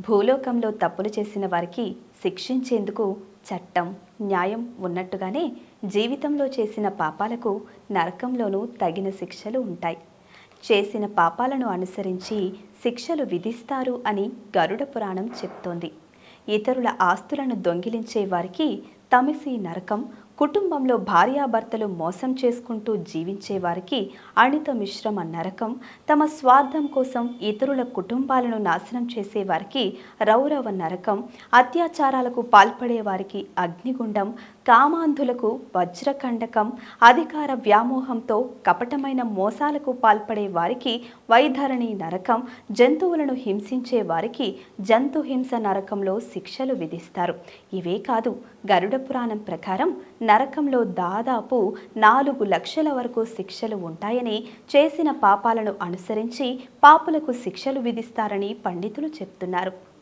భూలోకంలో తప్పులు చేసిన వారికి శిక్షించేందుకు చట్టం, న్యాయం ఉన్నట్టుగానే జీవితంలో చేసిన పాపాలకు నరకంలోనూ తగిన శిక్షలు ఉంటాయి. చేసిన పాపాలను అనుసరించి శిక్షలు విధిస్తారు అని గరుడ పురాణం చెప్తోంది. ఇతరుల ఆస్తులను దొంగిలించే వారికి తమిసి నరకం, కుటుంబంలో భార్యాభర్తలు మోసం చేసుకుంటూ జీవించే వారికి అణిత మిశ్రమ నరకం, తమ స్వార్థం కోసం ఇతరుల కుటుంబాలను నాశనం చేసే వారికి రౌరవ నరకం, అత్యాచారాలకు పాల్పడే వారికి అగ్నిగుండం, కామాంధులకు వజ్రకండకం, అధికార వ్యామోహంతో కపటమైన మోసాలకు పాల్పడే వారికి వైధరణి నరకం, జంతువులను హింసించే వారికి జంతుహింస నరకంలో శిక్షలు విధిస్తారు. ఇవే కాదు, గరుడ పురాణం ప్రకారం నరకంలో దాదాపు 4 లక్షల వరకు శిక్షలు ఉంటాయని, చేసిన పాపాలను అనుసరించి పాపులకు శిక్షలు విధిస్తారని పండితులు చెప్తున్నారు.